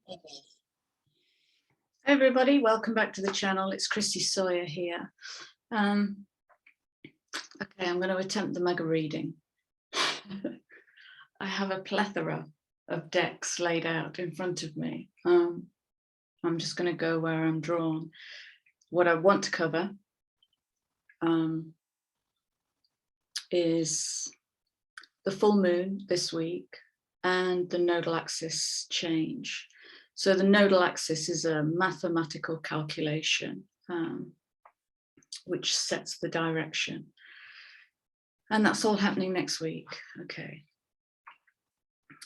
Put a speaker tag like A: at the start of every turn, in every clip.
A: Hey everybody, welcome back to the channel. It's Chrissy Sawyer here. Okay, I'm going to attempt the mega reading. I have a plethora of decks laid out in front of me. I'm just going to go where I'm drawn. What I want to cover is the full moon this week and the nodal axis change. So the nodal axis is a mathematical calculation which sets the direction. And that's all happening next week. Okay.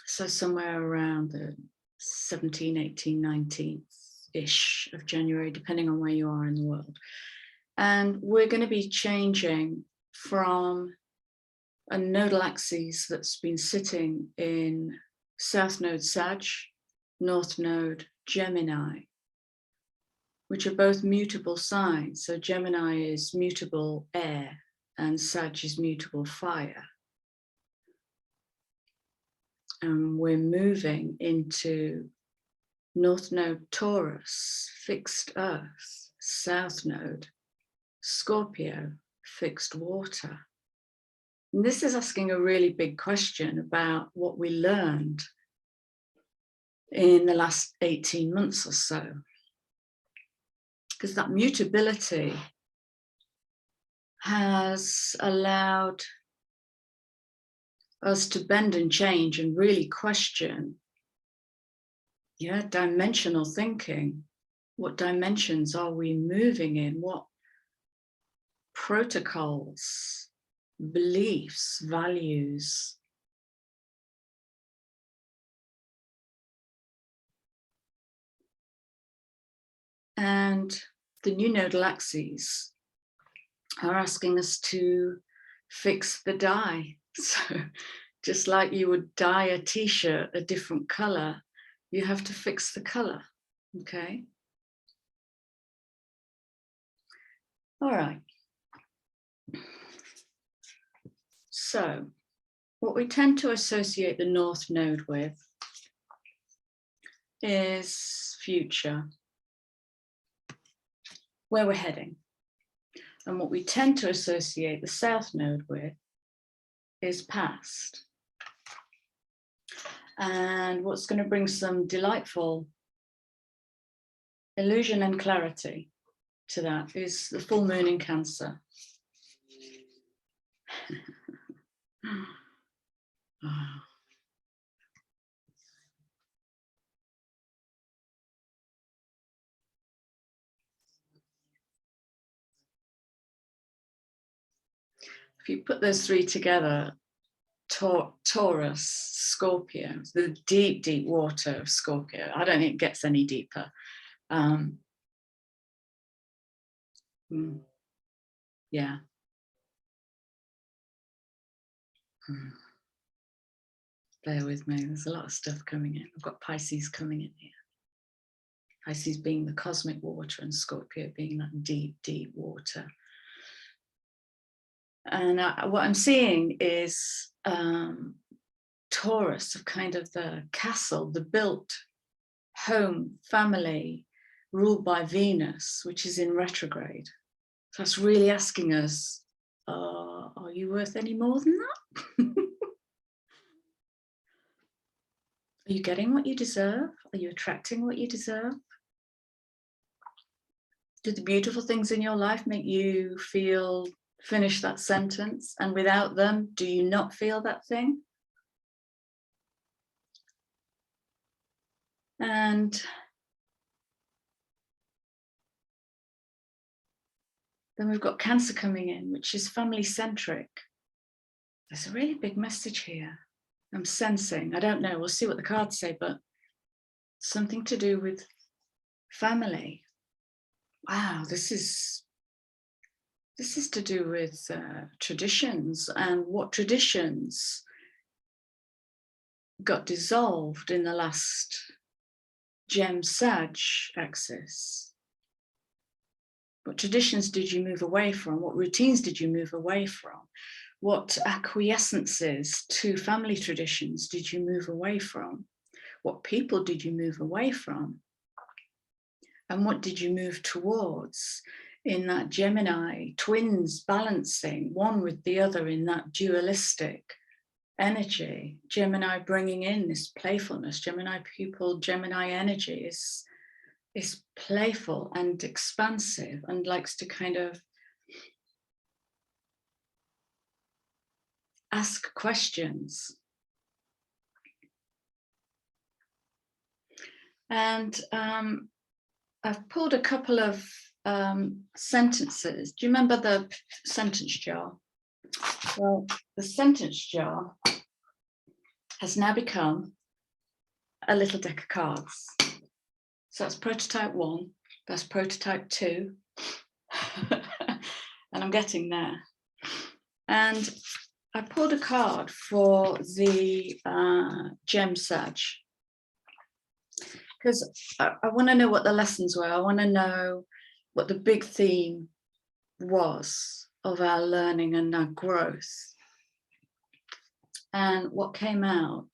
A: So somewhere around the 17th, 18th, 19th-ish of January, depending on where you are in the world. And we're going to be changing from a nodal axis that's been sitting in South Node Sag, North Node Gemini, which are both mutable signs. So Gemini is mutable air and Sag is mutable fire. And we're moving into North Node Taurus, fixed earth, South Node Scorpio, fixed water. And this is asking a really big question about what we learned in the last 18 months or so. Because that mutability has allowed us to bend and change and really question, dimensional thinking. What dimensions are we moving in? What protocols, beliefs, values? And the new nodal axes are asking us to fix the dye. So just like you would dye a t-shirt a different color, you have to fix the color, okay? All right. So what we tend to associate the North Node with is future, where we're heading. And what we tend to associate the South Node with is past. And what's going to bring some delightful illusion and clarity to that is the full moon in Cancer. If you put those three together, Taurus, Scorpio, the deep, deep water of Scorpio. I don't think it gets any deeper. Yeah. Bear with me, there's a lot of stuff coming in. I've got Pisces coming in here. Pisces being the cosmic water and Scorpio being that deep, deep water. And what I'm seeing is Taurus of kind of the castle, the built home, family, ruled by Venus, which is in retrograde. So that's really asking us, are you worth any more than that? Are you getting what you deserve? Are you attracting what you deserve? Do the beautiful things in your life make you feel, finish that sentence? And without them, do you not feel that thing? And then we've got Cancer coming in, which is family centric. There's a really big message here. I'm sensing, I don't know, we'll see what the cards say, but something to do with family. Wow, this is to do with traditions, and what traditions got dissolved in the last Gem Sag axis. What traditions did you move away from? What routines did you move away from? What acquiescences to family traditions did you move away from? What people did you move away from? And what did you move towards in that Gemini twins balancing one with the other in that dualistic energy? Gemini bringing in this playfulness. Gemini people, Gemini energy is playful and expansive and likes to kind of ask questions. And I've pulled a couple of sentences. Do you remember the sentence jar? Well, the sentence jar has now become a little deck of cards. So that's prototype 1, that's prototype 2, and I'm getting there. And I pulled a card for the Gem Sag, because I want to know what the lessons were. I want to know what the big theme was of our learning and our growth. And what came out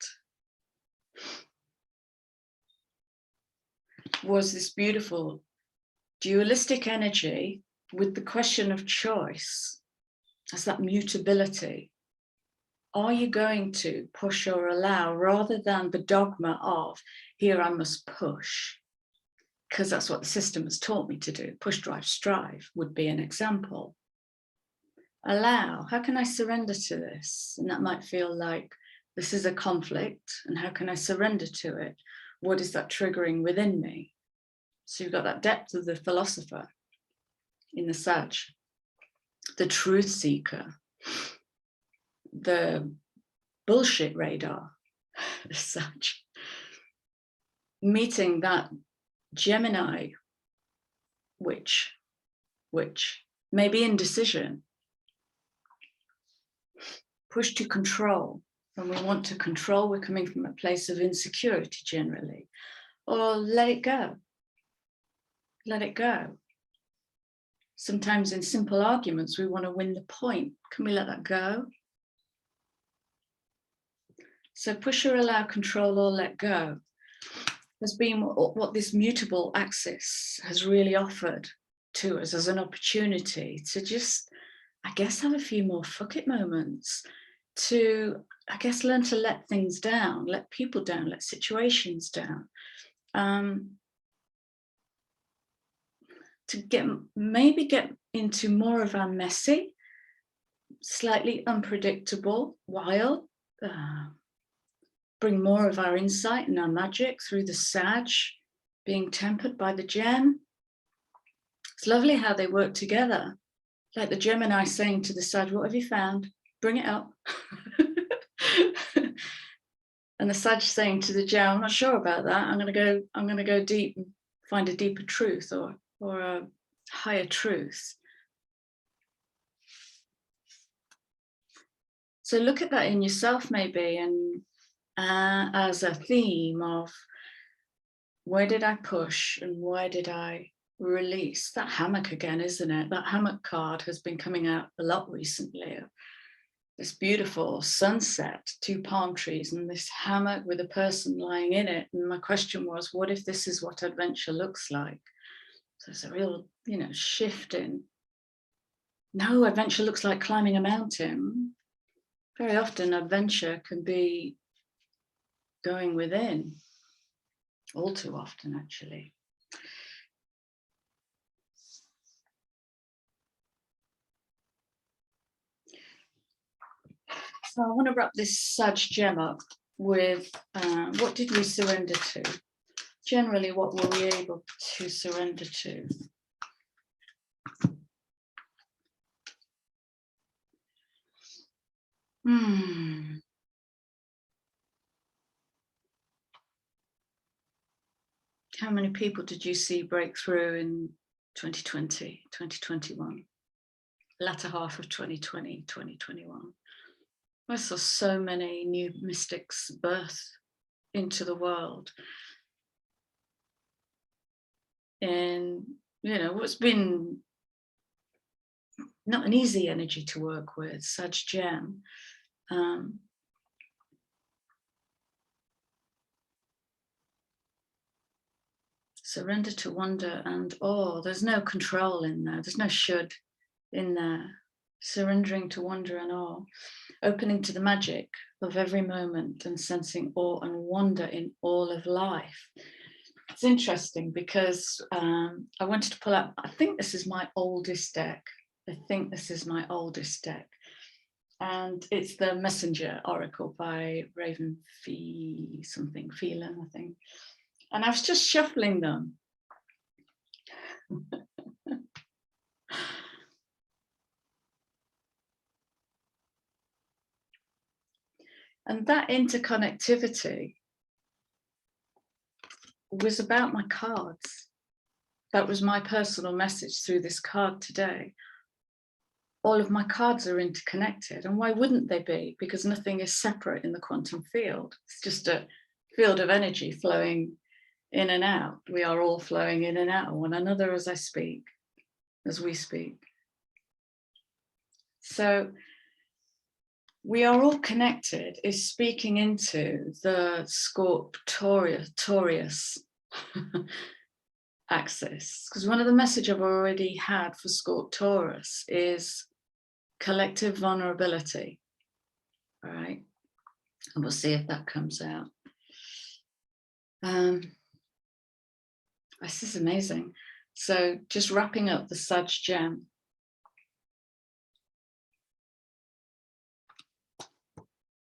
A: was this beautiful dualistic energy with the question of choice as that mutability. Are you going to push or allow, rather than the dogma of, here I must push, because that's what the system has taught me to do. Push, drive, strive would be an example. Allow, how can I surrender to this? And that might feel like this is a conflict, and how can I surrender to it? What is that triggering within me? So you've got that depth of the philosopher in the Sag, the truth seeker, the bullshit radar, as such, meeting that Gemini, which may be indecision, push to control. When we want to control, we're coming from a place of insecurity generally, or let it go. Let it go. Sometimes in simple arguments, we want to win the point. Can we let that go? So push or allow, control or let go has been what this mutable axis has really offered to us as an opportunity to just, I guess, have a few more fuck it moments, to, I guess, learn to let things down, let people down, let situations down. To maybe get into more of our messy, slightly unpredictable, wild, bring more of our insight and our magic through the Sag, being tempered by the Gem. It's lovely how they work together. Like the Gemini saying to the Sag, what have you found? Bring it up. And the Sag saying to the Gem, I'm not sure about that. I'm gonna go deep and find a deeper truth or a higher truth. So look at that in yourself maybe, and as a theme of, where did I push and where did I release? That hammock again, isn't it? That hammock card has been coming out a lot recently. This beautiful sunset, 2 palm trees and this hammock with a person lying in it. And my question was, what if this is what adventure looks like? So it's a real, shift in, no, adventure looks like climbing a mountain. Very often adventure can be going within, all too often actually. So I want to wrap this Sag Gem up with what did we surrender to? Generally, what were we able to surrender to? How many people did you see break through in 2020, 2021? Latter half of 2020, 2021. I saw so many new mystics birth into the world. And, what's been not an easy energy to work with, Sag Gem. Surrender to wonder and awe. There's no control in there. There's no should in there. Surrendering to wonder and awe. Opening to the magic of every moment and sensing awe and wonder in all of life. It's interesting because I wanted to pull out, I think this is my oldest deck. And it's the Messenger Oracle by Raven something, Phelan, I think. And I was just shuffling them. And that interconnectivity was about my cards. That was my personal message through this card today. All of my cards are interconnected. And why wouldn't they be? Because nothing is separate in the quantum field. It's just a field of energy flowing in and out. We are all flowing in and out of one another as I speak, as we speak. So we are all connected is speaking into the Taurus axis. Because one of the messages I've already had for Taurus is collective vulnerability. All right. And we'll see if that comes out. This is amazing. So just wrapping up the Sag gem.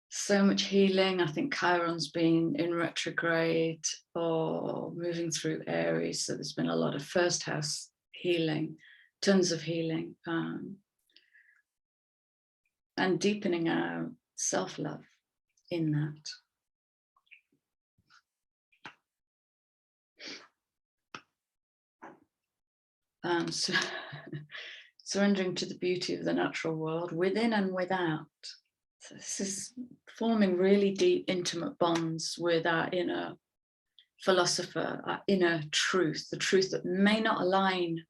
A: So much healing. I think Chiron's been in retrograde or moving through Aries. So there's been a lot of first house healing, tons of healing, and deepening our self-love in that. So surrendering to the beauty of the natural world within and without. So this is forming really deep, intimate bonds with our inner philosopher, our inner truth, the truth that may not align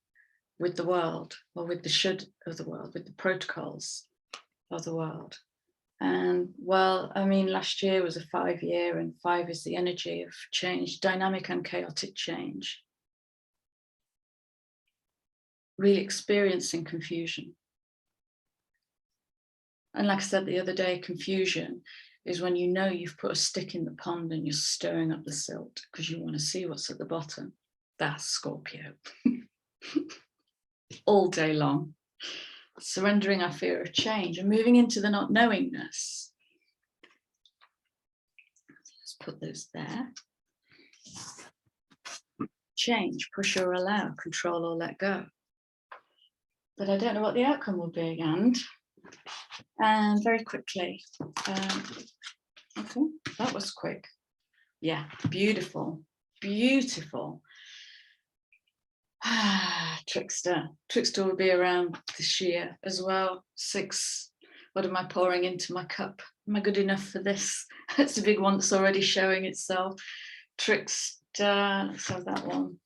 A: with the world or with the should of the world, with the protocols of the world. And well, I mean, last year was a 5-year, and 5 is the energy of change, dynamic and chaotic change. Really experiencing confusion. And like I said the other day, confusion is when you know you've put a stick in the pond and you're stirring up the silt because you want to see what's at the bottom. That's Scorpio. All day long. Surrendering our fear of change and moving into the not knowingness. Let's put those there. Change, push or allow, control or let go. But I don't know what the outcome will be. And very quickly, okay, that was quick. Yeah, beautiful, beautiful. Trickster will be around this year as well. 6, what am I pouring into my cup? Am I good enough for this? It's a big one that's already showing itself. Trickster, let's have that one.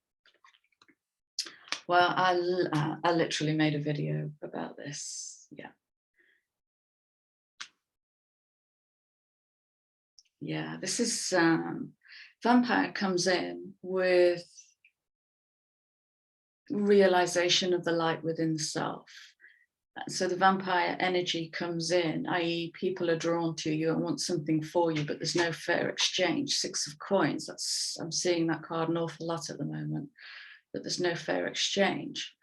A: Well, I literally made a video about this. Yeah, this is vampire comes in with realization of the light within the self. So the vampire energy comes in, i.e. people are drawn to you and want something for you, but there's no fair exchange. 6 of coins, I'm seeing that card an awful lot at the moment, that there's no fair exchange.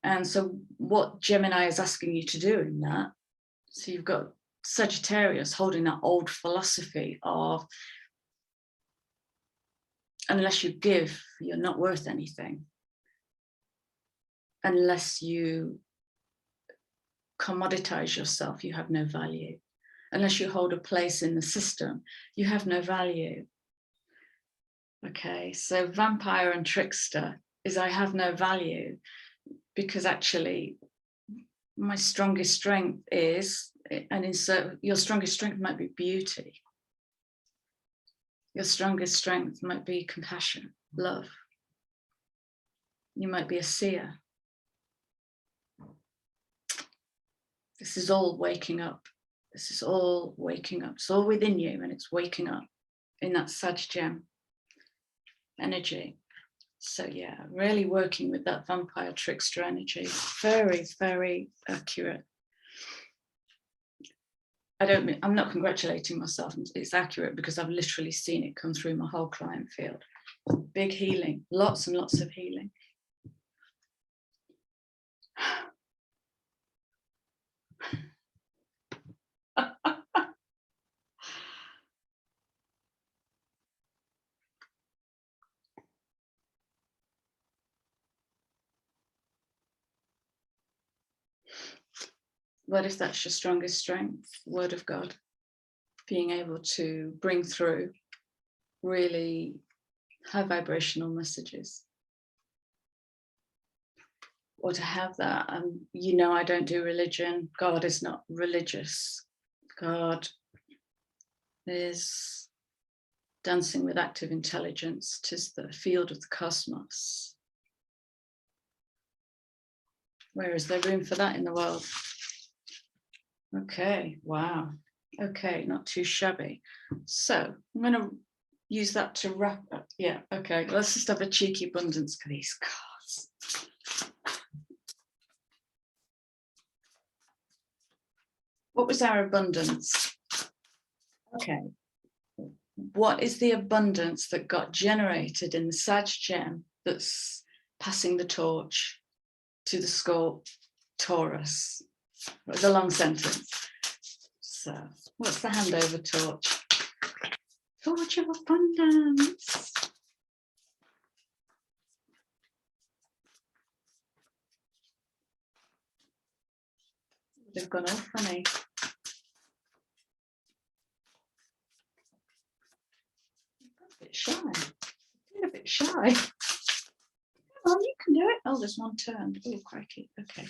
A: And so what Gemini is asking you to do in that, so you've got Sagittarius holding that old philosophy of unless you give, you're not worth anything. Unless you commoditize yourself, you have no value. Unless you hold a place in the system, you have no value. Okay, so vampire and trickster is I have no value, because actually my strongest strength is, and insert your strongest strength might be beauty. Your strongest strength might be compassion, love. You might be a seer. This is all waking up. This is all waking up. It's all within you, and it's waking up in that Sag gem energy. So yeah, really working with that vampire trickster energy. Very, very accurate. I'm not congratulating myself. It's accurate because I've literally seen it come through my whole client field. Big healing, lots and lots of healing. What if that's your strongest strength? Word of God. Being able to bring through really high vibrational messages. Or to have that, you know, I don't do religion. God is not religious. God is dancing with active intelligence. 'Tis the field of the cosmos. Where is there room for that in the world? Okay, wow. Okay, not too shabby. So I'm going to use that to wrap up. Yeah, okay. Let's just have a cheeky abundance for these cards. What was our abundance? Okay. What is the abundance that got generated in the Sag gem that's passing the torch to the Scorpio Taurus? It was a long sentence. So what's the handover torch? Torch of abundance. They've gone all funny. A bit shy. A bit shy. Oh, you can do it. Oh, there's one turned. Oh, crikey. Okay.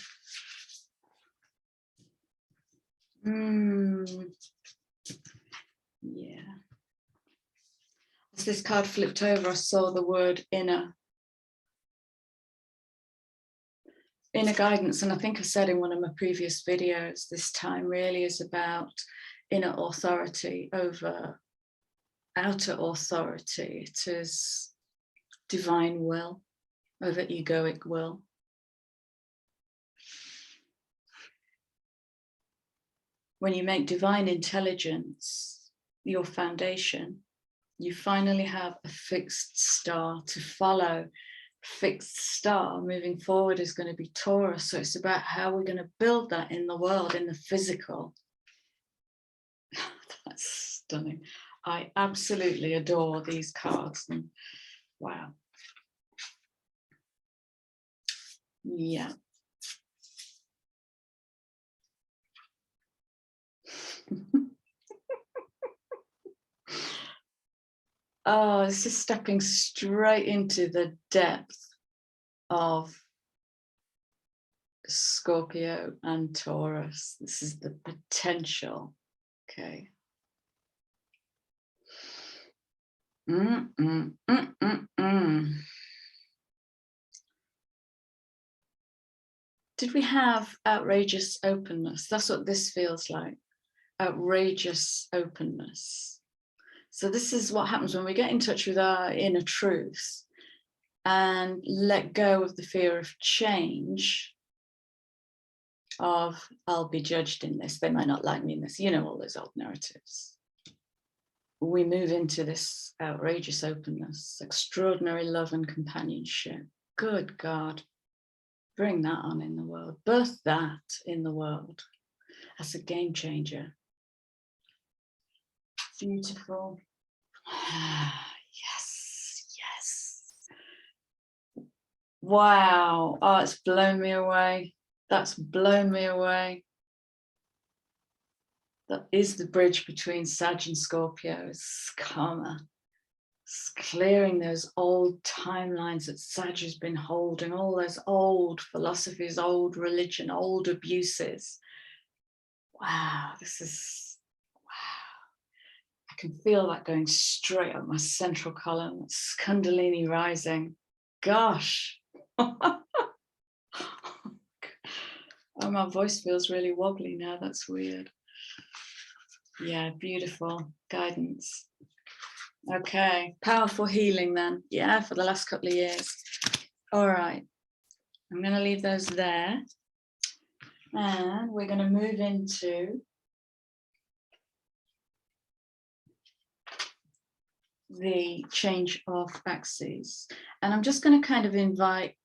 A: Yeah. As this card flipped over, I saw the word inner. Inner guidance, and I think I said in one of my previous videos, this time really is about inner authority over outer authority. It is divine will over egoic will. When you make divine intelligence your foundation, you finally have a fixed star to follow. Fixed star moving forward is going to be Taurus. So it's about how we're going to build that in the world, in the physical. That's stunning. I absolutely adore these cards. And wow. Yeah. Oh, this is stepping straight into the depth of Scorpio and Taurus. This is the potential. Okay. Did we have outrageous openness? That's what this feels like. Outrageous openness. So this is what happens when we get in touch with our inner truths and let go of the fear of change, of I'll be judged in this, they might not like me in this, you know, all those old narratives. We move into this outrageous openness, extraordinary love and companionship. Good God, bring that on in the world, birth that in the world as a game changer. Beautiful. Yes, yes. Wow, oh, it's blown me away. That's blown me away. That is the bridge between Sag and Scorpio. It's karma. It's clearing those old timelines that Sag has been holding, all those old philosophies, old religion, old abuses. Wow, this is, wow. I can feel that going straight up my central column. It's Kundalini rising. Gosh. Oh, my voice feels really wobbly now. That's weird. Yeah, beautiful guidance. Okay, powerful healing then. Yeah, for the last couple of years. All right, I'm going to leave those there. And we're going to move into the change of axes. And I'm just going to kind of invite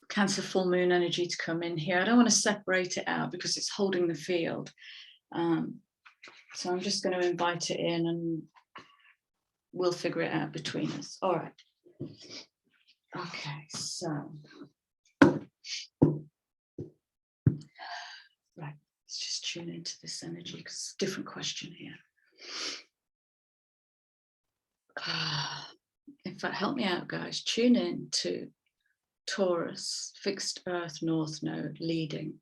A: Cancer full moon energy to come in here. I don't want to separate it out because it's holding the field. So I'm just going to invite it in and we'll figure it out between us. All right. Okay, so. Right, let's just tune into this energy because it's a different question here. In fact, help me out, guys. Tune in to Taurus, fixed earth north node leading.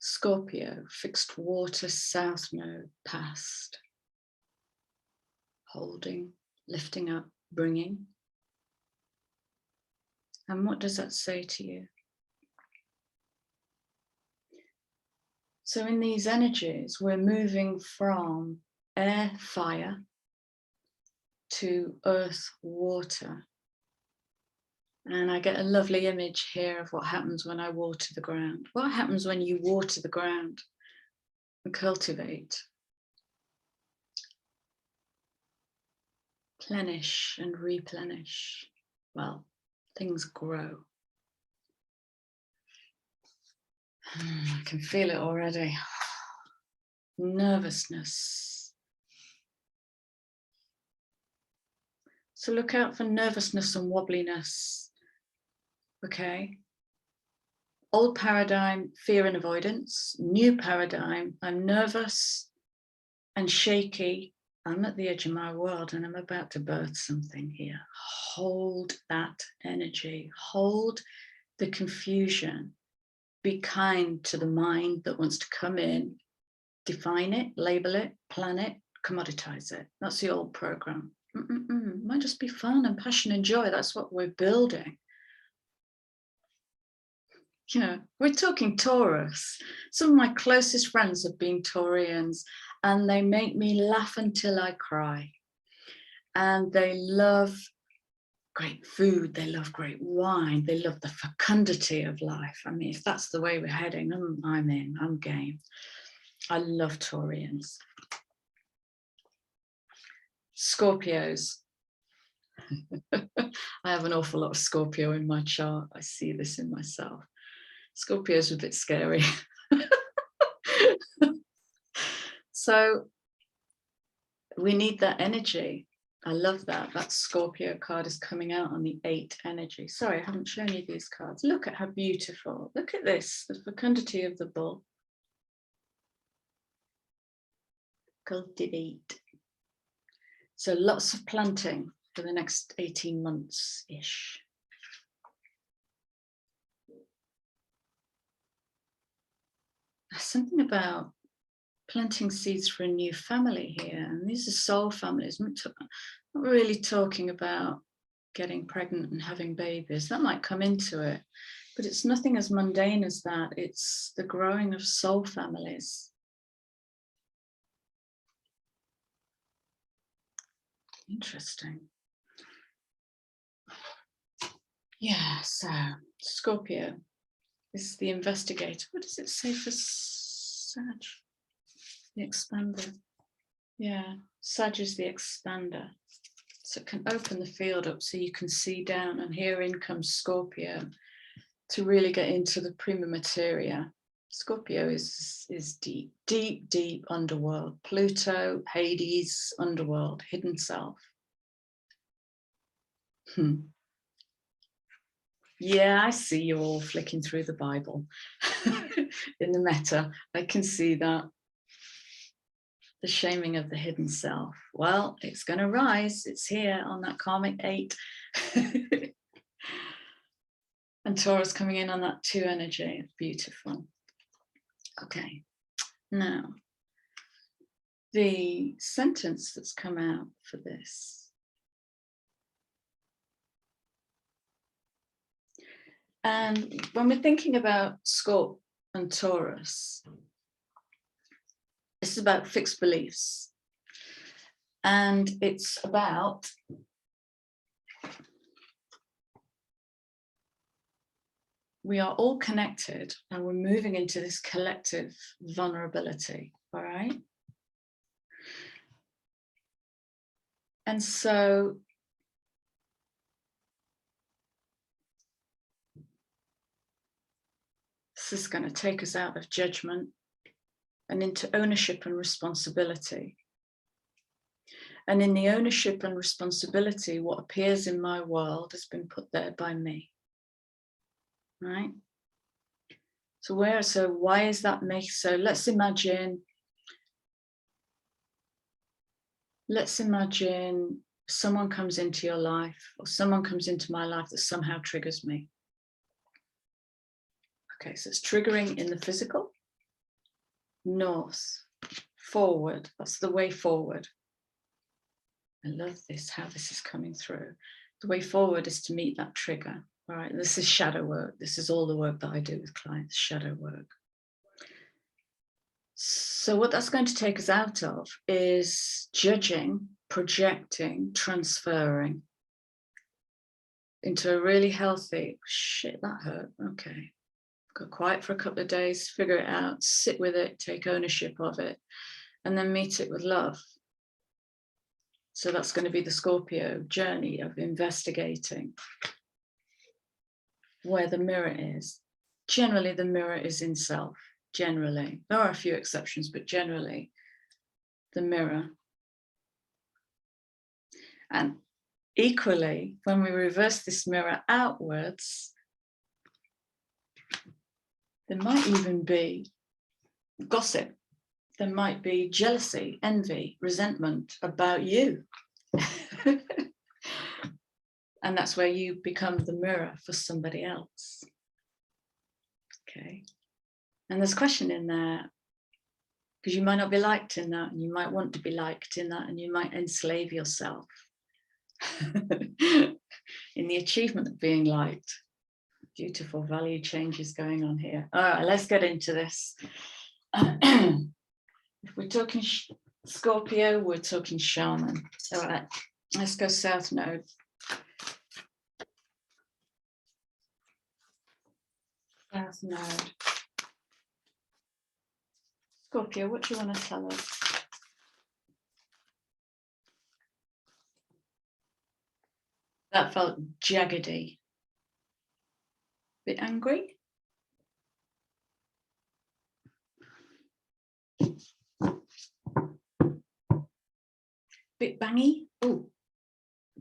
A: Scorpio, fixed water south node past. Holding, lifting up, bringing. And what does that say to you? So in these energies, we're moving from air, fire, to earth, water. And I get a lovely image here of what happens when I water the ground. What happens when you water the ground and cultivate? Plenish and replenish. Well, things grow. I can feel it already. Nervousness. So look out for nervousness and wobbliness. Okay. Old paradigm, fear and avoidance. New paradigm, I'm nervous and shaky. I'm at the edge of my world and I'm about to birth something here. Hold that energy. Hold the confusion. Be kind to the mind that wants to come in, define it, label it, plan it, commoditize it. That's the old program. It might just be fun and passion and joy. That's what we're building. You know, we're talking Taurus. Some of my closest friends have been Taurians and they make me laugh until I cry. And they love great food, they love great wine, they love the fecundity of life. I mean, if that's the way we're heading, I'm in, I'm game. I love Taurians. Scorpios. I have an awful lot of Scorpio in my chart. I see this in myself. Scorpio's a bit scary. So we need that energy. I love that. That Scorpio card is coming out on the 8 energy. Sorry, I haven't shown you these cards. Look at how beautiful. Look at this, the fecundity of the bull. Cultivate. So lots of planting for the next 18 months-ish. Something about planting seeds for a new family here. And these are soul families. I'm not really talking about getting pregnant and having babies. That might come into it, but it's nothing as mundane as that. It's the growing of soul families. Interesting. Yeah, so Scorpio is the investigator. What does it say for Sag? The expander. Yeah, Sag is the expander. So it can open the field up so you can see down, and here in comes Scorpio to really get into the prima materia. Scorpio is deep, deep, deep underworld. Pluto, Hades, underworld, hidden self. Yeah, I see you all flicking through the Bible in the meta. I can see that. The shaming of the hidden self. Well, it's going to rise. It's here on that karmic 8. And Taurus coming in on that 2 energy. Beautiful. Okay. Now, the sentence that's come out for this. And when we're thinking about Scorp and Taurus, this is about fixed beliefs. And it's about we are all connected and we're moving into this collective vulnerability, all right? And so this is going to take us out of judgment and into ownership and responsibility. And in the ownership and responsibility, what appears in my world has been put there by me, right? So why is that me? So let's imagine someone comes into your life, or someone comes into my life that somehow triggers me. Okay, so it's triggering in the physical, north, forward, that's the way forward. I love this, how this is coming through. The way forward is to meet that trigger. All right, this is shadow work. This is all the work that I do with clients, shadow work. So what that's going to take us out of is judging, projecting, transferring into a really healthy, shit, that hurt, okay. Go quiet for a couple of days, figure it out, sit with it, take ownership of it, and then meet it with love. So that's going to be the Scorpio journey of investigating where the mirror is. Generally, the mirror is in self, generally. There are a few exceptions, but generally, the mirror. And equally, when we reverse this mirror outwards, there might even be gossip. There might be jealousy, envy, resentment about you. And that's where you become the mirror for somebody else. Okay. And there's a question in there, because you might not be liked in that, and you might want to be liked in that, and you might enslave yourself in the achievement of being liked. Beautiful value changes going on here. All right, let's get into this. If we're talking Scorpio, we're talking shaman. All right, let's go South Node. South Node. Scorpio, what do you want to tell us? That felt jaggedy. Bit angry? Bit bangy? Oh,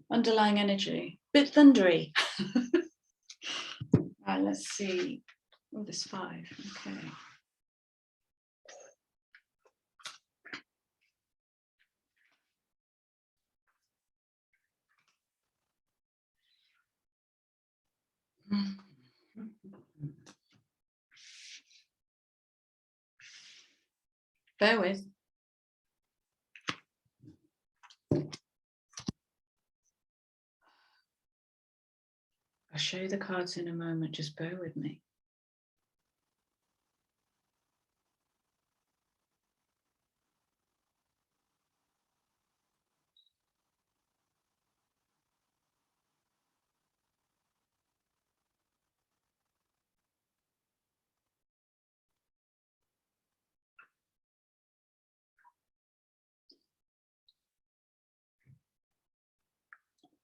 A: underlying energy. Bit thundery. Right, let's see. Oh, there's 5. Okay. Bear with. I'll show you the cards in a moment, just bear with me.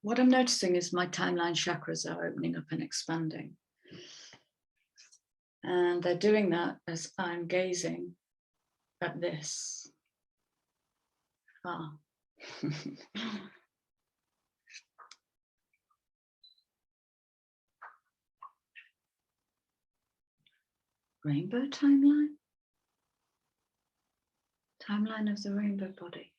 A: What I'm noticing is my timeline chakras are opening up and expanding. And they're doing that as I'm gazing at this. Rainbow timeline? Timeline of the rainbow body.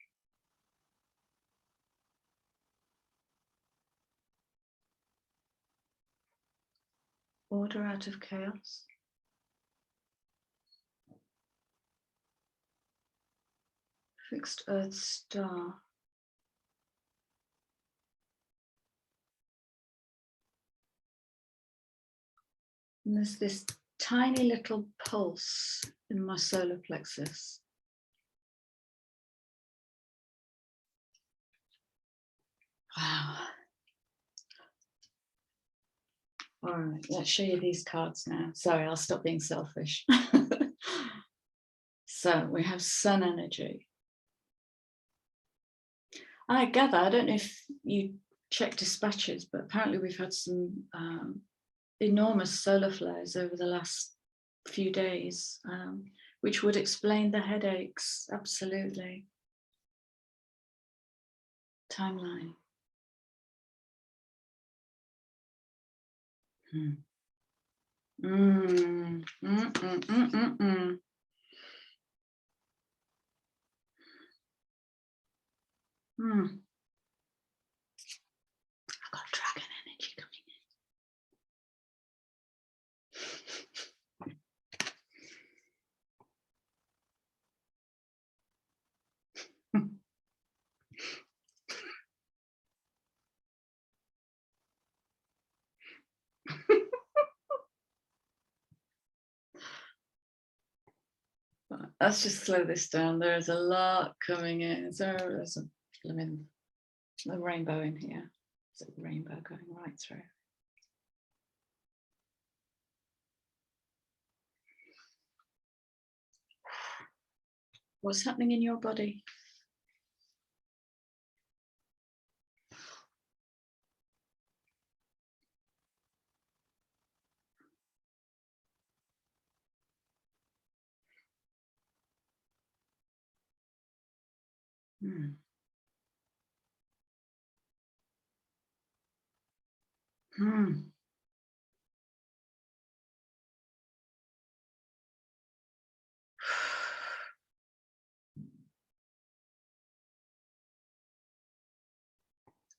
A: Order out of chaos. Fixed earth star. And there's this tiny little pulse in my solar plexus. Wow. All right, let's show you these cards now. Sorry, I'll stop being selfish. So we have sun energy. I gather, I don't know if you check dispatches, but apparently we've had some enormous solar flares over the last few days, which would explain the headaches. Absolutely. Timeline. I've got dragon energy coming in. Let's just slow this down. There's a lot coming in. So there's a rainbow in here. There's a rainbow going right through. What's happening in your body?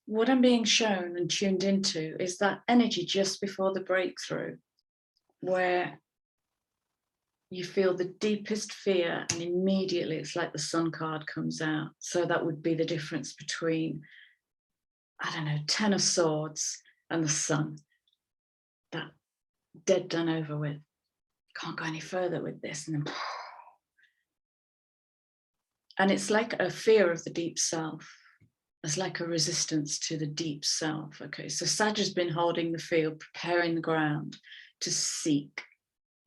A: What I'm being shown and tuned into is that energy just before the breakthrough, where you feel the deepest fear and immediately it's like the sun card comes out. So that would be the difference between, I don't know, 10 of swords and the sun. That dead, done, over with. Can't go any further with this. And it's like a fear of the deep self. It's like a resistance to the deep self. Okay, so Sag has been holding the field, preparing the ground to seek.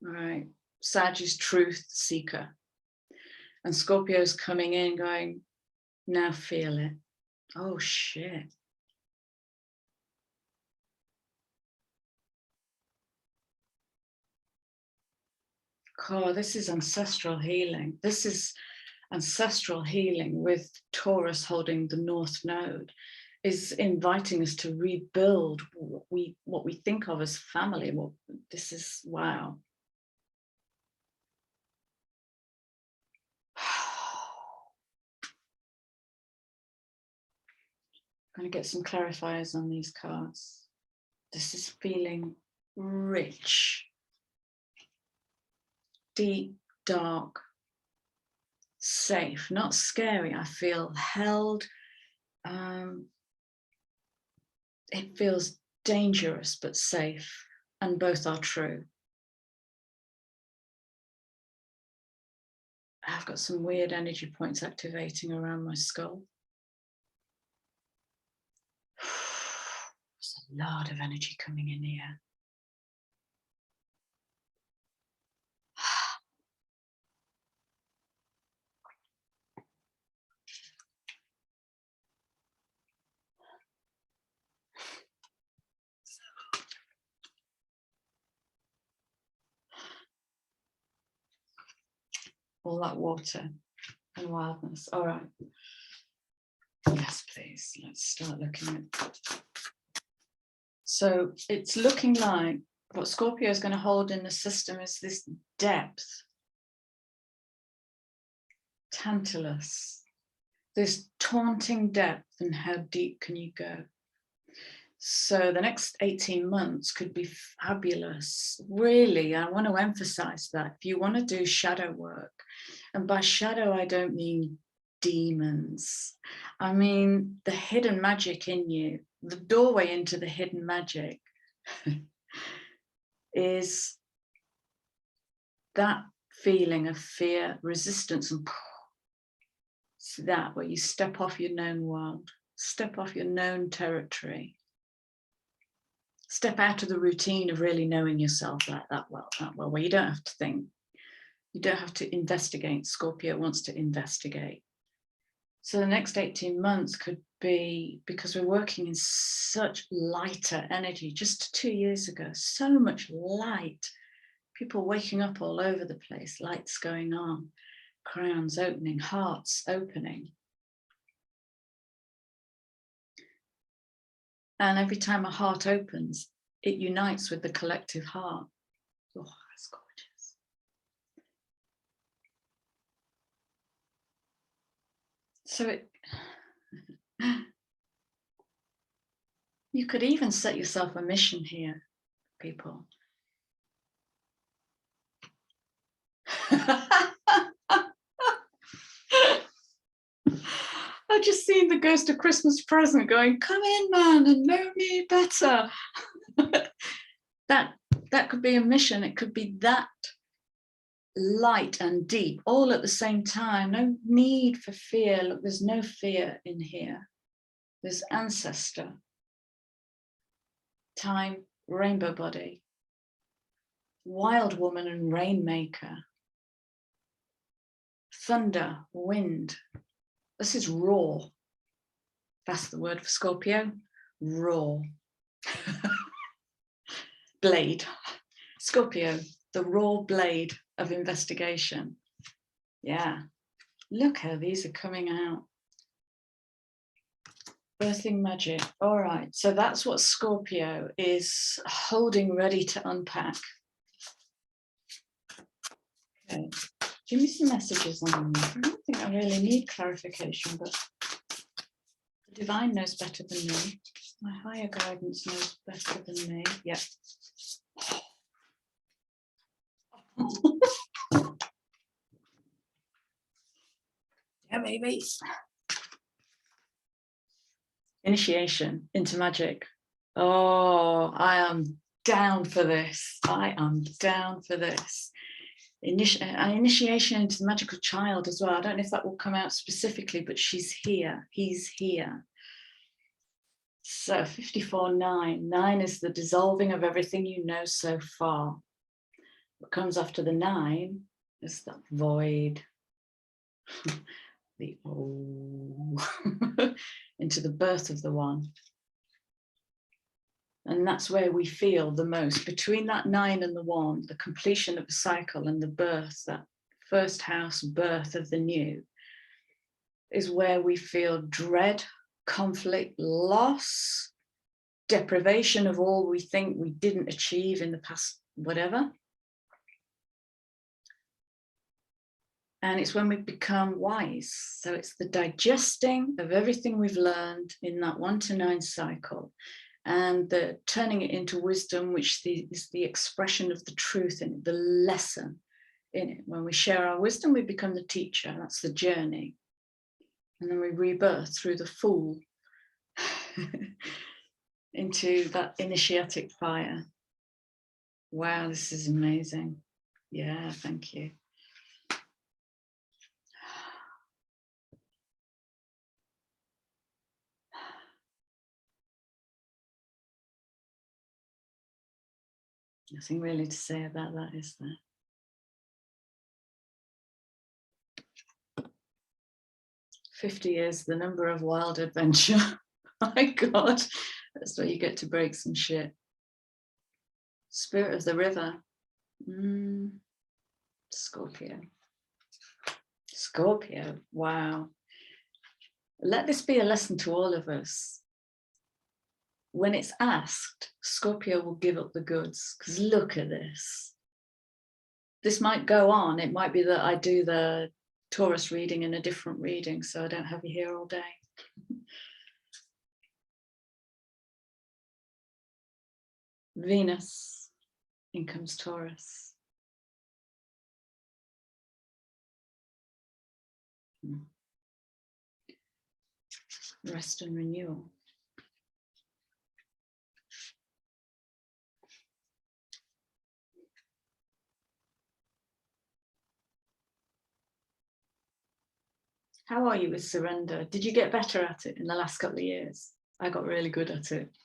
A: All right, Sag is truth seeker. And Scorpio's coming in going, now feel it. Oh shit. Oh, this is ancestral healing. This is ancestral healing with Taurus holding the North Node, is inviting us to rebuild what we think of as family. This is, wow. I'm going to get some clarifiers on these cards. This is feeling rich, deep, dark, safe, not scary. I feel held. It feels dangerous but safe, and both are true. I've got some weird energy points activating around my skull. There's a lot of energy coming in here. All that water and wildness. All right. Yes, please. Let's start looking at. So it's looking like what Scorpio is going to hold in the system is this depth. Tantalus. This taunting depth, and how deep can you go? So the next 18 months could be fabulous. Really, I want to emphasize that. If you want to do shadow work, and by shadow, I don't mean demons. I mean the hidden magic in you. The doorway into the hidden magic is that feeling of fear, resistance, and it's that where you step off your known world, step off your known territory. Step out of the routine of really knowing yourself like that well, where you don't have to think. You don't have to investigate. Scorpio wants to investigate. So the next 18 months could be, because we're working in such lighter energy, just 2 years ago, so much light, people waking up all over the place, lights going on, crowns opening, hearts opening. And every time a heart opens, it unites with the collective heart. Oh, that's gorgeous. So you could even set yourself a mission here, people. I've just seen the ghost of Christmas present going, come in, man, and know me better. that could be a mission. It could be that light and deep all at the same time. No need for fear. Look, there's no fear in here. There's ancestor, time, rainbow body, wild woman and rainmaker, thunder, wind. This is raw. That's the word for Scorpio, raw. Blade. Scorpio, the raw blade of investigation. Yeah, look how these are coming out. Birthing magic. All right, so that's what Scorpio is holding ready to unpack. Okay, give me some messages on that. I don't think I really need clarification, but the divine knows better than me. My higher guidance knows better than me. Yeah. Yeah, baby. Initiation into magic. Oh, I am down for this. I am down for this. Initiation into the magical child as well. I don't know if that will come out specifically, but she's here. He's here. So 54-9. 9 is the dissolving of everything you know so far. What comes after the 9 is that void. The into the birth of the one. And that's where we feel the most. Between that 9 and the 1, the completion of a cycle and the birth, that first house birth of the new, is where we feel dread, conflict, loss, deprivation of all we think we didn't achieve in the past, whatever. And it's when we become wise. So it's the digesting of everything we've learned in that 1 to 9 cycle, and the turning it into wisdom, which is the expression of the truth in it, the lesson in it. When we share our wisdom, we become the teacher. That's the journey. And then we rebirth through the Fool into that initiatic fire. Wow, this is amazing. Yeah, thank you. Nothing really to say about that, is there? "50 years, the number of wild adventure." My God, that's where you get to break some shit. Spirit of the river. Scorpio. Scorpio, wow. Let this be a lesson to all of us. When it's asked, Scorpio will give up the goods, because look at this. This might go on. It might be that I do the Taurus reading in a different reading, so I don't have you here all day. Venus, in comes Taurus. Rest and renewal. How are you with surrender? Did you get better at it in the last couple of years? I got really good at it.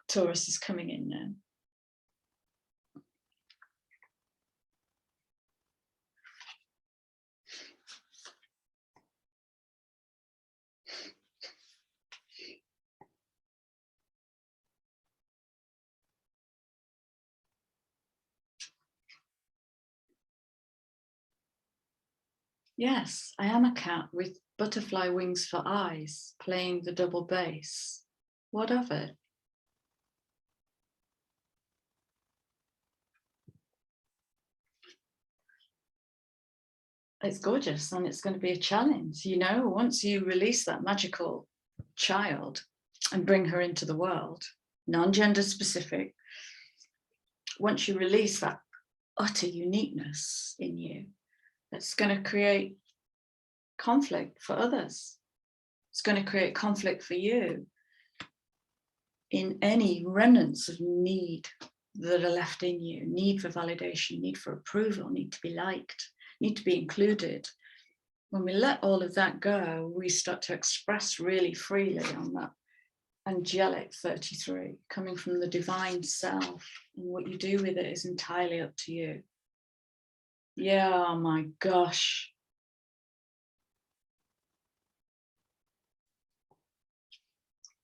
A: Taurus is coming in now. Yes, I am a cat with butterfly wings for eyes, playing the double bass. What of it? It's gorgeous, and it's going to be a challenge. You know, once you release that magical child and bring her into the world, non-gender specific, once you release that utter uniqueness in you, it's going to create conflict for others. It's going to create conflict for you in any remnants of need that are left in you, need for validation, need for approval, need to be liked, need to be included. When we let all of that go, we start to express really freely on that angelic 33, coming from the divine self. And what you do with it is entirely up to you. Yeah, oh my gosh.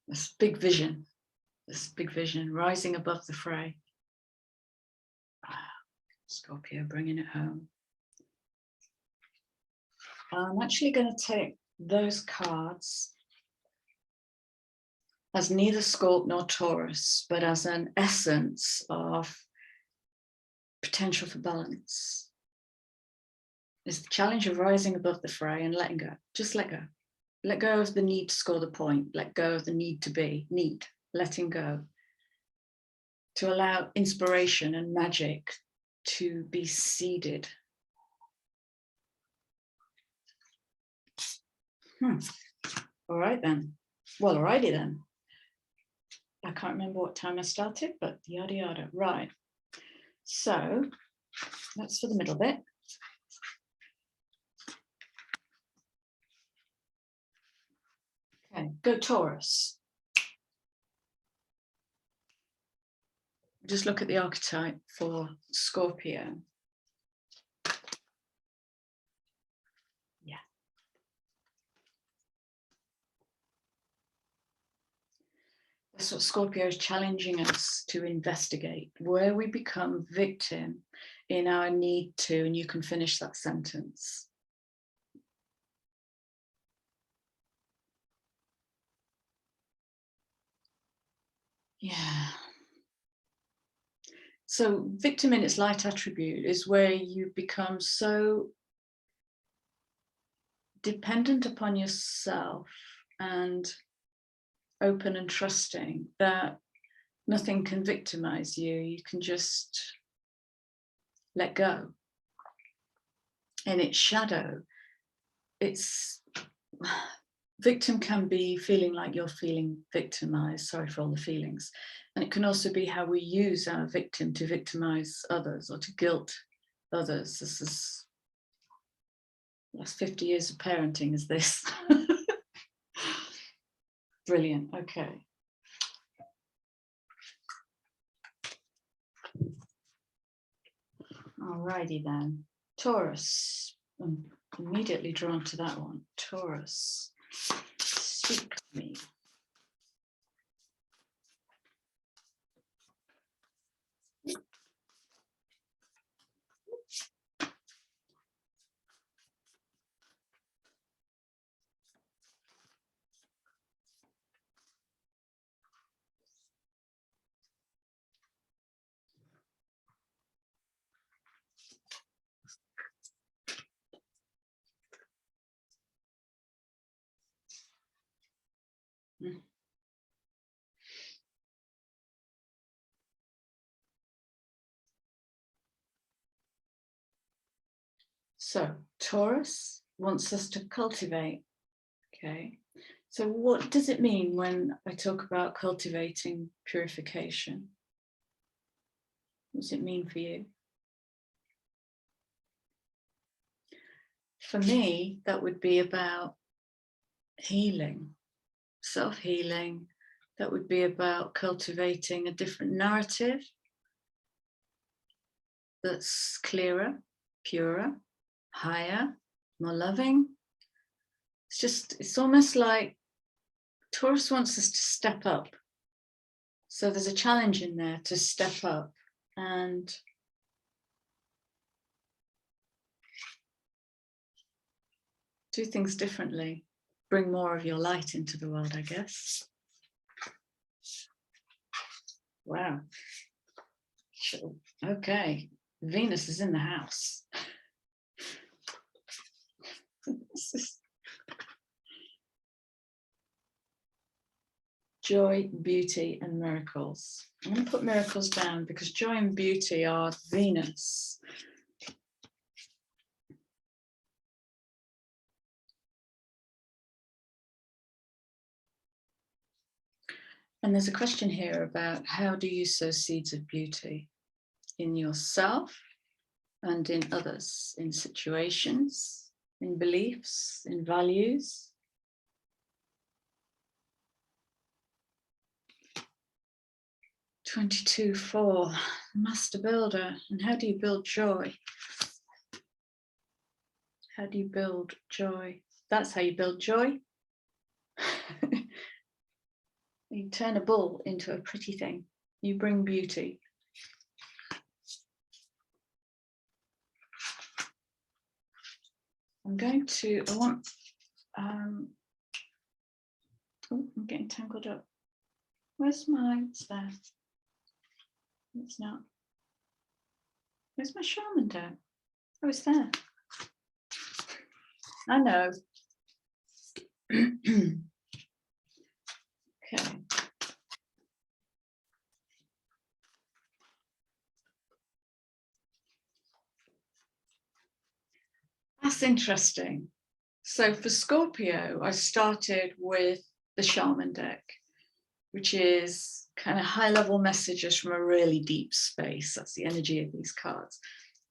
A: This big vision, rising above the fray. Scorpio, bringing it home. I'm actually going to take those cards as neither Scorp nor Taurus, but as an essence of potential for balance. It's the challenge of rising above the fray and letting go. Just let go. Let go of the need to score the point. Let go of the need to be, letting go. To allow inspiration and magic to be seeded. All right then. Well, alrighty then. I can't remember what time I started, but yada yada. Right. So that's for the middle bit. Okay, go Taurus. Just look at the archetype for Scorpio. Yeah. That's what Scorpio is challenging us to investigate, where we become victim in our need to, and you can finish that sentence. Yeah. So victim in its light attribute is where you become so dependent upon yourself and open and trusting that nothing can victimize you. You can just let go. In its shadow, victim can be feeling like you're feeling victimized. Sorry for all the feelings. And it can also be how we use our victim to victimize others or to guilt others. This is last 50 years of parenting is this. Brilliant. Okay. Alrighty then. Taurus. I'm immediately drawn to that one. Taurus. Speak to me. So Taurus wants us to cultivate. Okay. So what does it mean when I talk about cultivating purification? What does it mean for you? For me, that would be about healing, self-healing, That would be about cultivating a different narrative that's clearer, purer, higher, more loving. It's almost like Taurus wants us to step up. So there's a challenge in there to step up and do things differently, bring more of your light into the world, I guess. Wow. Okay, Venus is in the house. Joy, beauty, and miracles. I'm going to put miracles down because joy and beauty are Venus. And there's a question here about how do you sow seeds of beauty in yourself and in others, in situations, in beliefs, in values. (22)4, Master Builder. And how do you build joy? How do you build joy? That's how you build joy. You turn a bull into a pretty thing. You bring beauty. I'm getting tangled up. Where's there? It's not. Where's my shaman down? Oh, it's there. I know. Okay. That's interesting. So for Scorpio, I started with the shaman deck, which is kind of high-level messages from a really deep space. That's the energy of these cards.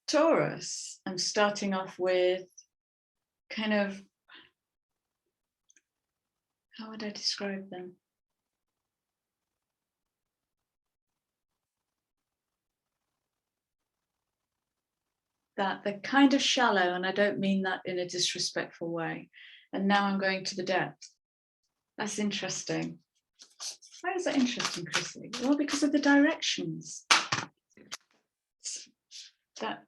A: Taurus, I'm starting off with kind of, how would I describe them? That they're kind of shallow, and I don't mean that in a disrespectful way. And now I'm going to the depth. That's interesting. Why is that interesting, Chrissy? Well, because of the directions. That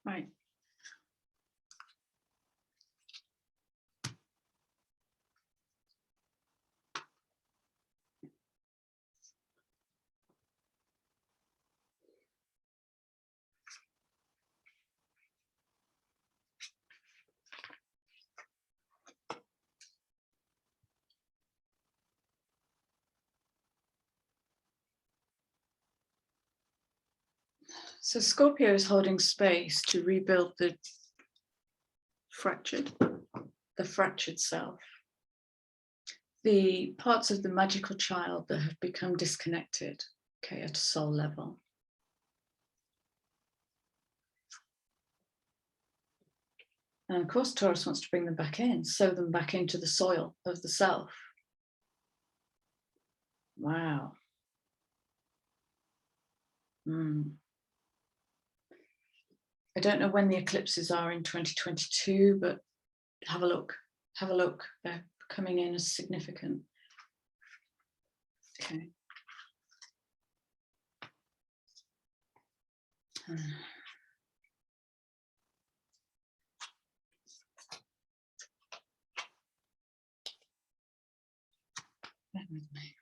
A: right. So Scorpio is holding space to rebuild the fractured self, the parts of the magical child that have become disconnected, okay, at a soul level. And of course, Taurus wants to bring them back in, sow them back into the soil of the self. Wow. I don't know when the eclipses are in 2022, but have a look. They're coming in as significant. Okay. Bear with me.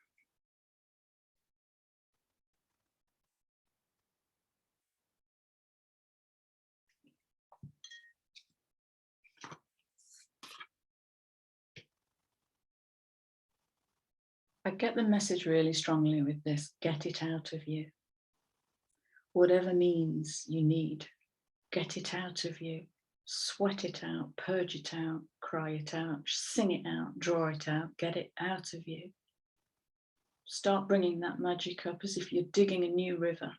A: I get the message really strongly with this: get it out of you. Whatever means you need, get it out of you. Sweat it out, purge it out, cry it out, sing it out, draw it out, get it out of you. Start bringing that magic up as if you're digging a new river.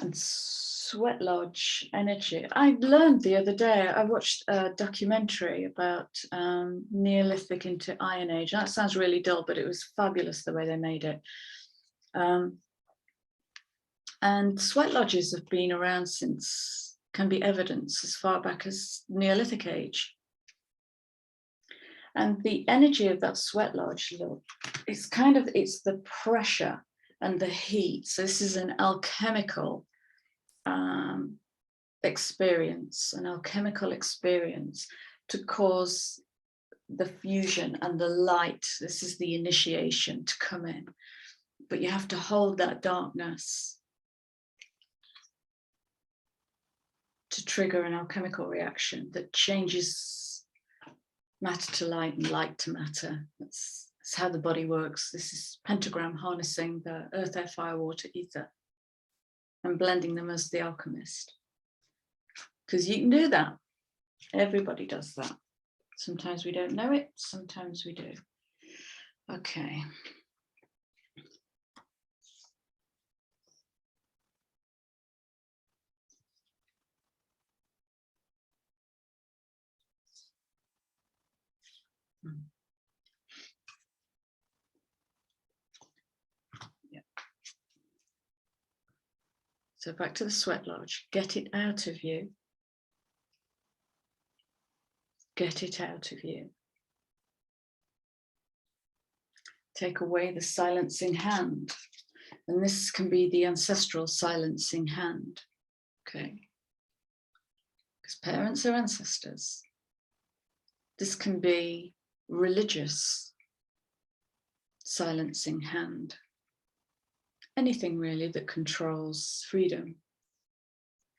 A: And sweat lodge energy. I learned the other day, I watched a documentary about Neolithic into Iron Age. That sounds really dull, but it was fabulous the way they made it. And sweat lodges have been around since, can be evidence as far back as Neolithic age. And the energy of that sweat lodge, look, it's kind of, it's the pressure and the heat. So this is an alchemical experience, an alchemical experience to cause the fusion and the light. This is the initiation to come in, but you have to hold that darkness to trigger an alchemical reaction that changes matter to light and light to matter. That's how the body works. This is pentagram harnessing the earth, air, fire, water, ether, and blending them as the alchemist. Because you can do that. Everybody does that. Sometimes we don't know it, sometimes we do. Okay. Yeah. So back to the sweat lodge. Get it out of you. Get it out of you. Take away the silencing hand. And this can be the ancestral silencing hand. Okay. Because parents are ancestors. This can be religious silencing hand. Anything really that controls freedom.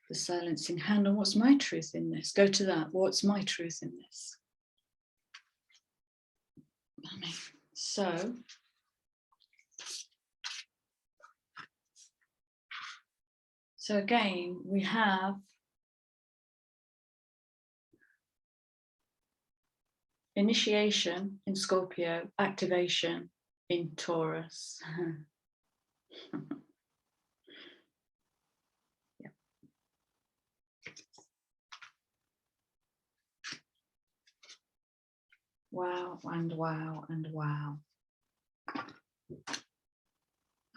A: The silencing hand. And what's my truth in this? Go to that. What's my truth in this? So again, we have initiation in Scorpio, activation in Taurus. Yeah. Wow, and wow, and wow.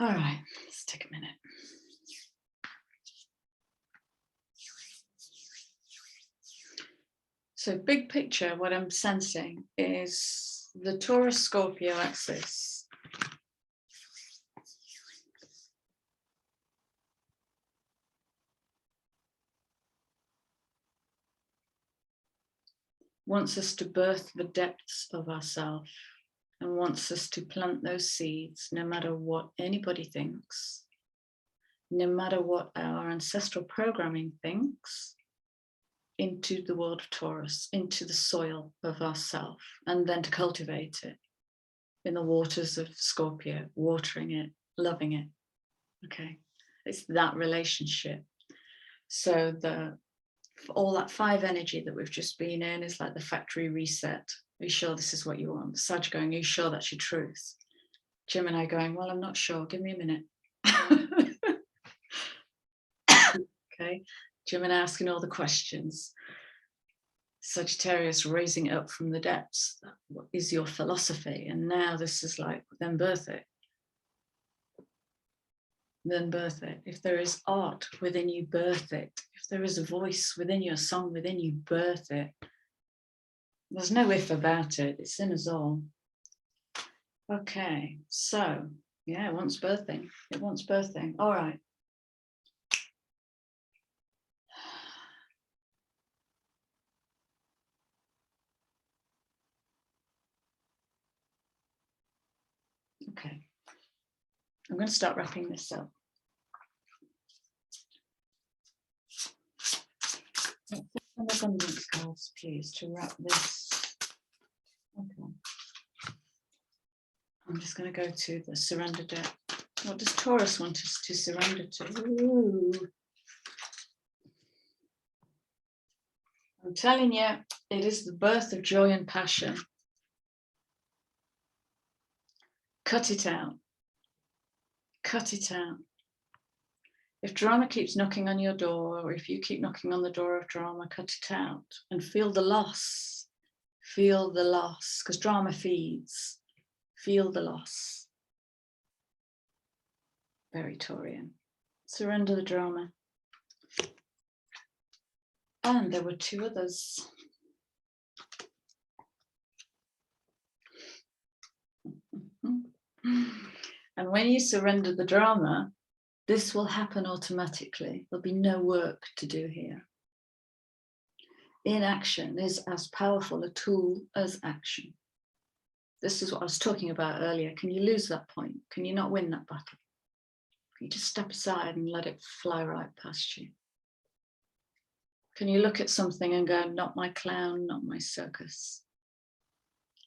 A: All right, let's take a minute. So big picture, what I'm sensing is the Taurus-Scorpio axis wants us to birth the depths of ourselves and wants us to plant those seeds, no matter what anybody thinks, no matter what our ancestral programming thinks, into the world of Taurus, into the soil of ourself, and then to cultivate it in the waters of Scorpio, watering it, loving it. Okay, it's that relationship. So all that 5 energy that we've just been in is like the factory reset. Are you sure this is what you want? Sag going, are you sure that's your truth? Gemini going, well, I'm not sure, give me a minute. Okay, Gemini asking all the questions. Sagittarius raising up from the depths. What is your philosophy? And now this is like, then birth it. Then birth it. If there is art within you, birth it. If there is a voice within you, a song within you, birth it. There's no if about it. It's in us all. Okay, so yeah, it wants birthing. It wants birthing. All right. Okay, I'm going to start wrapping this up. Some abundance cards, please, to wrap this. Okay. I'm just going to go to the surrender deck. What does Taurus want us to surrender to? Ooh. I'm telling you, it is the birth of joy and passion. Cut it out. Cut it out. If drama keeps knocking on your door, or if you keep knocking on the door of drama, cut it out and feel the loss. Feel the loss, because drama feeds. Feel the loss. Very Taurian. Surrender the drama. And there were two others. And when you surrender the drama, this will happen automatically. There'll be no work to do here. Inaction is as powerful a tool as action. This is what I was talking about earlier. Can you lose that point? Can you not win that battle? Can you just step aside and let it fly right past you? Can you look at something and go, not my clown, not my circus?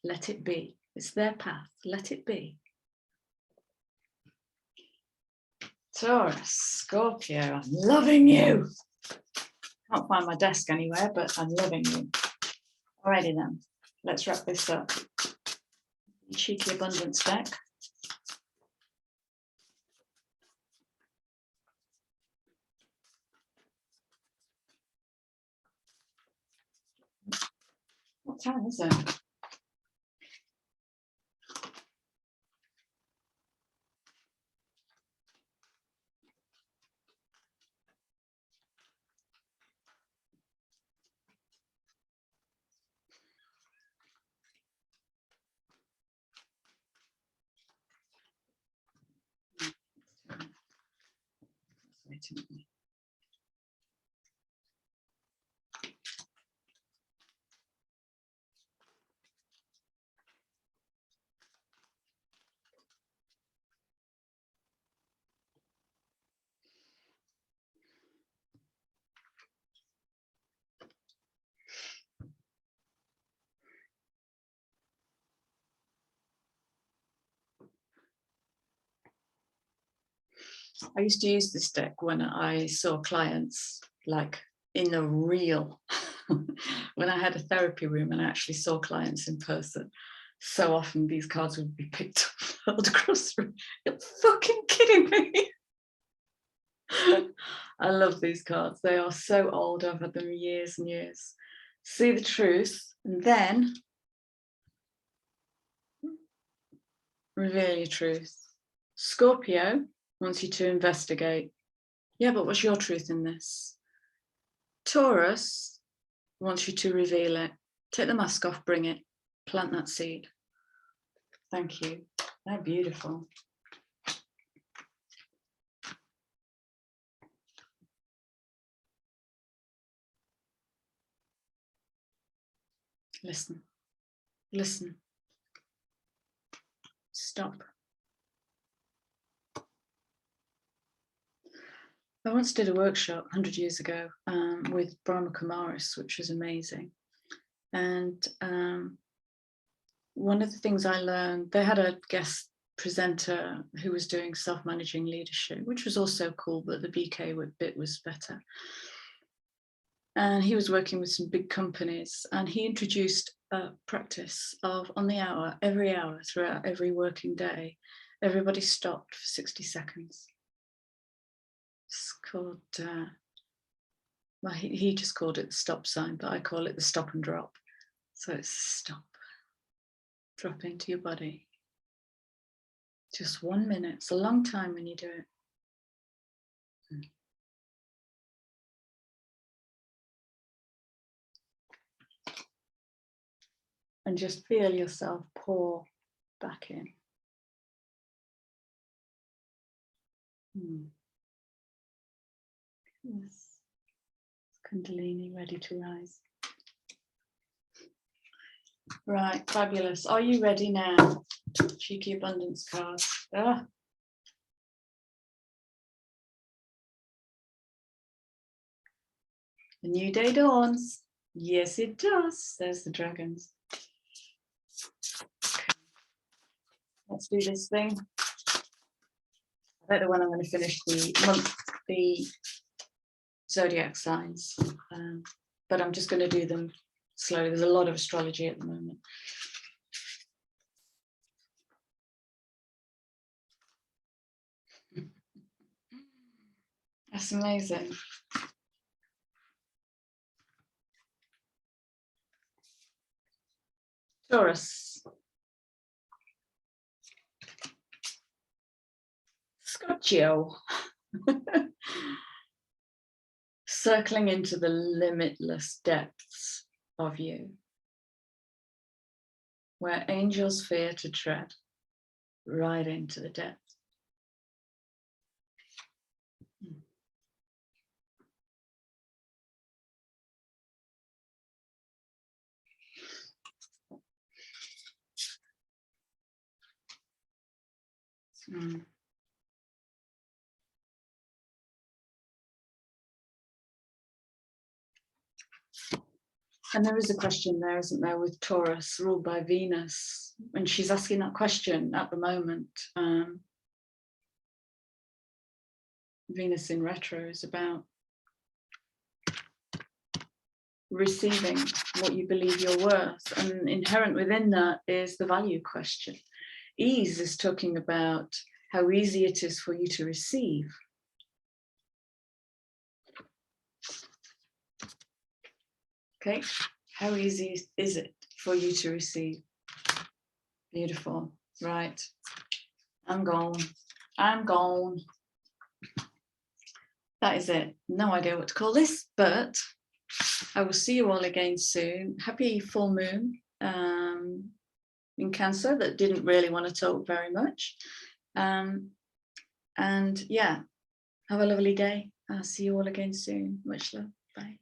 A: Let it be. It's their path. Let it be. Taurus, Scorpio, I'm loving you. Can't find my desk anywhere, but I'm loving you. Alrighty then, let's wrap this up. Cheeky abundance deck. What time is it? Wait a minute. I used to use this deck when I saw clients, like in the real, when I had a therapy room and I actually saw clients in person. So often these cards would be picked up, held across the room. You're fucking kidding me. I love these cards. They are so old. I've had them years and years. See the truth and then reveal your truth. Scorpio wants you to investigate. Yeah, but what's your truth in this? Taurus wants you to reveal it. Take the mask off, bring it, plant that seed. Thank you. They're beautiful. Listen, listen. Stop. I once did a workshop 100 years ago with Brahma Kumaris, which was amazing. And one of the things I learned, they had a guest presenter who was doing self-managing leadership, which was also cool, but the BK bit was better. And he was working with some big companies, and he introduced a practice of, on the hour, every hour throughout every working day, everybody stopped for 60 seconds. It's called, well, he just called it the stop sign, but I call it the stop and drop. So it's stop, drop into your body. Just 1 minute. It's a long time when you do it. And just feel yourself pour back in. Yes. Kundalini ready to rise. Right, fabulous. Are you ready now? Cheeky abundance card. Ah. A new day dawns. Yes, it does. There's the dragons. Okay. Let's do this thing. I don't know when I'm going to finish the zodiac signs, but I'm just going to do them slowly. There's a lot of astrology at the moment. That's amazing. Taurus. Scorpio. Circling into the limitless depths of you, where angels fear to tread, right into the depths. And there is a question there, isn't there, with Taurus ruled by Venus, and she's asking that question at the moment. Venus in retro is about receiving what you believe you're worth, and inherent within that is the value question. Ease is talking about how easy it is for you to receive. Okay, how easy is it for you to receive? Beautiful, right. I'm gone. I'm gone. That is it. No idea what to call this, but I will see you all again soon. Happy full moon in Cancer that didn't really want to talk very much. And yeah, have a lovely day. I'll see you all again soon. Much love. Bye.